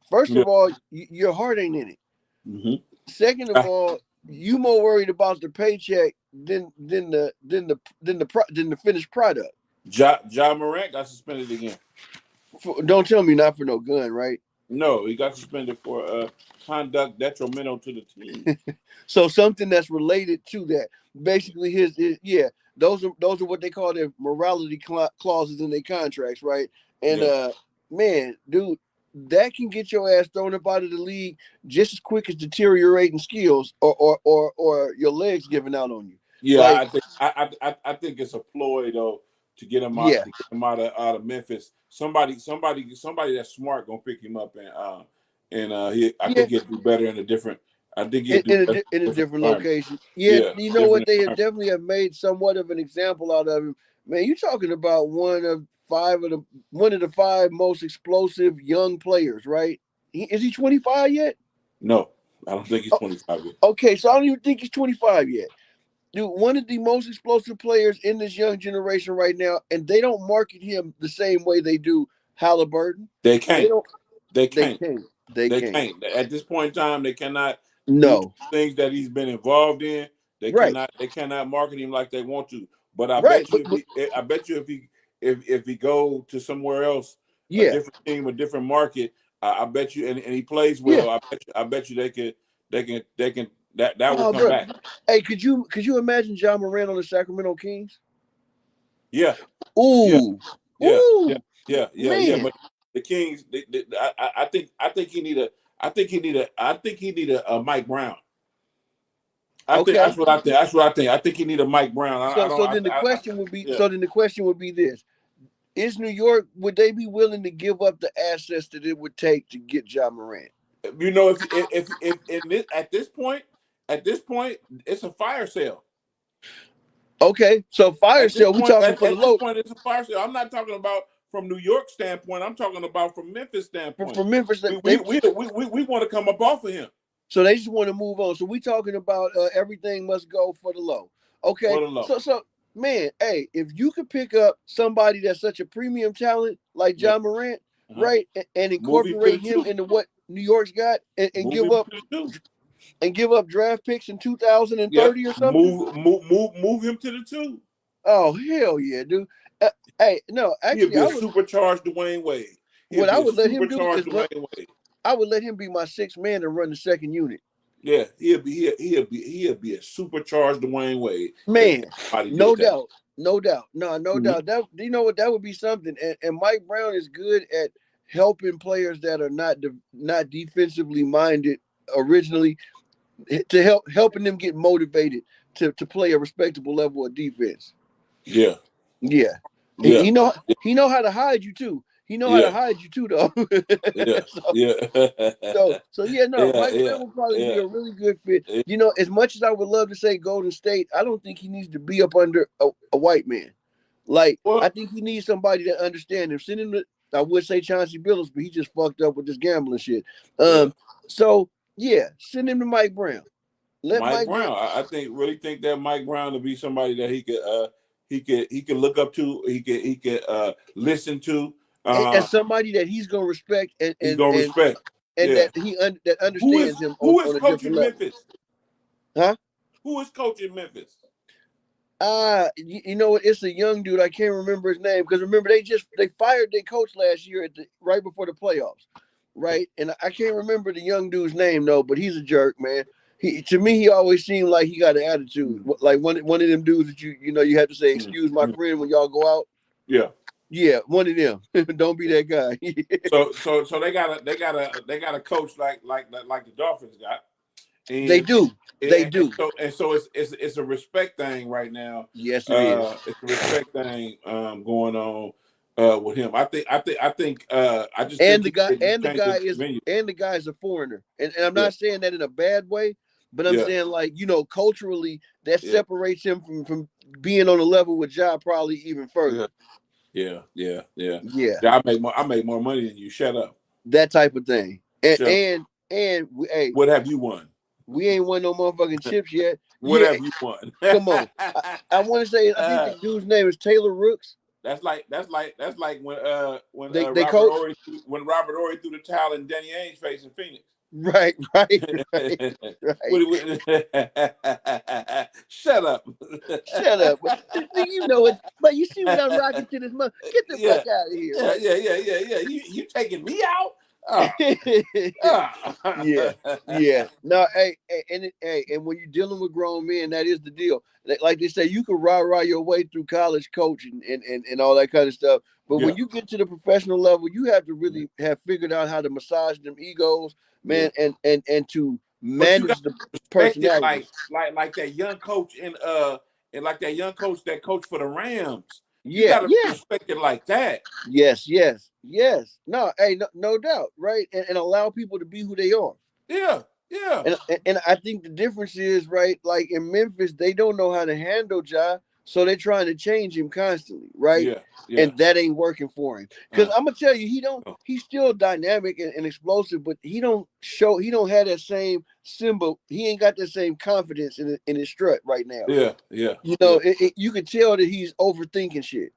First of all, your heart ain't in it. Mm-hmm. Second of all, you more worried about the paycheck than the finished product. Ja Morant got suspended again. Don't tell me not for no gun, right? No, he got suspended for conduct detrimental to the team. So something that's related to that. Basically, those are what they call their morality clauses in their contracts, right? And man, dude, that can get your ass thrown up out of the league just as quick as deteriorating skills or your legs giving out on you. Yeah, like, I think it's a ploy though to get him out, out of Memphis. Somebody that's smart gonna pick him up and I think he'll do better in a different. I think he'll do in a different location. Yeah, you know what? They definitely have made somewhat of an example out of him. Man, you're talking about one of the five most explosive young players, right? Is he 25 yet? No, I don't think he's 25 yet. Okay, so I don't even think he's 25 yet. Dude, one of the most explosive players in this young generation right now, and they don't market him the same way they do Halliburton. They can't. They can't. At this point in time, they cannot do things that he's been involved in. They cannot market him like they want to. But I bet you if he go to somewhere else, a different team, a different market, I bet you, and he plays well. I bet you they can that will come back. Hey, could you imagine Ja Morant on the Sacramento Kings? Yeah. Ooh. Yeah. But the Kings, I think he need a Mike Brown. I think Okay. that's what I think. That's what I think. I think he need a Mike Brown. I don't. So then the question would be. Yeah. So then the question would be this: is New York, would they be willing to give up the assets that it would take to get Ja Morant? You know, if in this, at this point, it's a fire sale. Okay, so fire sale. We talking for the At low. this point, it's a fire sale. I'm not talking about from New York standpoint. I'm talking about from Memphis standpoint. From Memphis, we want to come up off of him. So they just want to move on. So we talking about everything must go for the low. Okay. For the low. So man, hey, if you could pick up somebody that's such a premium talent like Ja Morant, right, and incorporate him into what New York's got, and give up draft picks in 2030 or something. Move him to the 2. Oh hell yeah, dude. Hey, no, actually, I would supercharge Dwayne Wade. What I would let him do is I would let him be my 6th man and run the second unit. Yeah, he'll be a supercharged Dwayne Wade. Man, no doubt. No, doubt. That, you know what, that would be something. And Mike Brown is good at helping players that are not defensively minded originally, to helping them get motivated to play a respectable level of defense. Yeah. He know how to hide you too. He know how to hide you too, though. So Mike Brown will probably be a really good fit. You know, as much as I would love to say Golden State, I don't think he needs to be up under a white man. Like, I think he needs somebody that understands him. Send him to, I would say Chauncey Billups, but he just fucked up with this gambling shit. So yeah, send him to Mike Brown. Mike Brown. I really think that Mike Brown to be somebody that he could look up to. He could listen to. And somebody that he's gonna respect and that that understands him. Who is coaching Memphis? Huh? Who is coaching Memphis? You know what? It's a young dude. I can't remember his name because remember they fired their coach last year right before the playoffs, right? And I can't remember the young dude's name though, but he's a jerk, man. To me, he always seemed like he got an attitude, like one of them dudes that you have to say, "Excuse my friend" when y'all go out. Yeah, one of them. Don't be that guy. So they got a coach like the Dolphins got. And, they do. So it's a respect thing right now. Yes, it is. It's a respect thing going on with him. I just and the guy is a foreigner, and I'm not saying that in a bad way, but I'm saying like culturally that separates him from being on a level with Ja probably even further. Yeah. I make more money than you. Shut up. That type of thing. And hey, what have you won? We ain't won no motherfucking chips yet. What have you won? Come on. I want to say I think the dude's name is Taylor Rooks. That's like when when Robert Horry threw the towel in Danny Ainge's face in Phoenix. Right. Shut up. You know it, but you see what I'm rocking to this month. Get the fuck out of here. Yeah. You taking me out? Yeah. No, and when you're dealing with grown men, that is the deal. Like they say, you can rah your way through college coaching and all that kind of stuff. But when you get to the professional level, you have to really have figured out how to massage them egos, man, and to manage the personality. Like that young coach that coached for the Rams. You gotta respect it like that. Yes. No, no doubt, right? And allow people to be who they are. Yeah. And I think the difference is, right, like in Memphis, they don't know how to handle Ja, so they're trying to change him constantly, right? Yeah. And that ain't working for him. Because I'm gonna tell you, he's still dynamic and explosive, but he don't have that same symbol. He ain't got that same confidence in his strut right now. Yeah. You can tell that he's overthinking shit.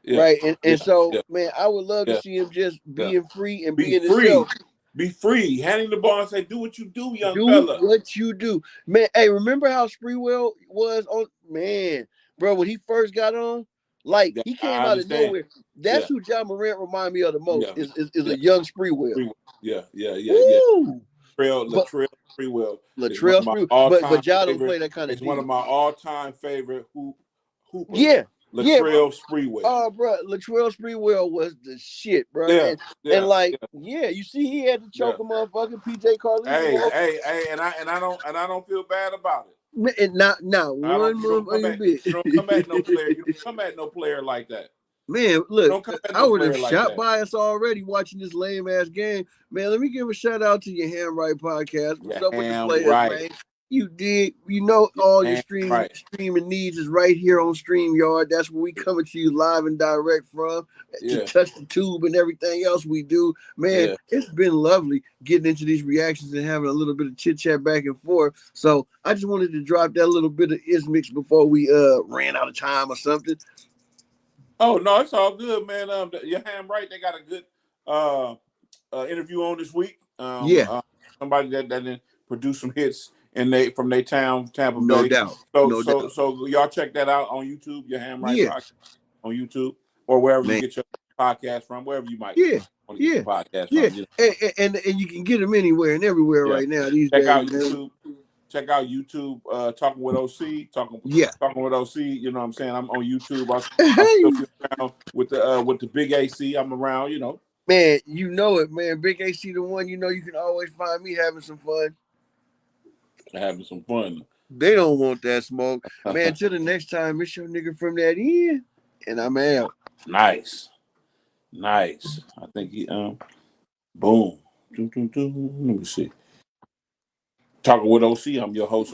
Right. And so, man, I would love to see him just being free and being himself. Be free, handing the ball and say, do what you do, young fella. Do what you do. Man, hey, remember how Sprewell was on, man, bro, when he first got on? Like, he came out of nowhere. That's who Ja Morant remind me of the most, is a young Sprewell. Yeah. Woo! Latrell Sprewell. Latrell Sprewell. But Ja don't play that kind of It's one of my all-time favorite hoopers. Yeah. Latrell Sprewell. Oh, bro, Latrell Sprewell was the shit, bro. You see, he had to choke a motherfucking PJ Carlin. Hey, and I don't feel bad about it. And not I don't. one You don't come motherfucking at. bit. You don't come at no player. You don't come at no player like that. Man, You look, don't come at I no would have player like shot that. by us already watching this lame ass game. Man, let me give a shout out to your Ham Right podcast. What's up with the Ham players, right. man? You dig, you know, all your Ham streaming needs is right here on StreamYard. That's where we coming to you live and direct from. To touch the tube and everything else we do. Man, it's been lovely getting into these reactions and having a little bit of chit chat back and forth. So I just wanted to drop that little bit of Ismix before we ran out of time or something. Oh no, it's all good, man. Your Ham right, they got a good interview on this week. Somebody that produced some hits from their town, Tampa Bay. No doubt. So y'all check that out on YouTube. Your Ham right podcast on YouTube or wherever you get your podcast from, wherever you might. Want to get your podcast from. You know. and you can get them anywhere and everywhere right now these days. Out YouTube. Check out YouTube, Talking with OC, talking with OC. You know what I'm saying? I'm on YouTube. I still be around with the Big AC. I'm around, you know. Man, you know it, man. Big AC the one, you know, you can always find me having some fun. They don't want that smoke. Man, till the next time, it's your nigga from that end. And I'm out. Nice. I think he boom. Let me see. Talking with OC, I'm your host.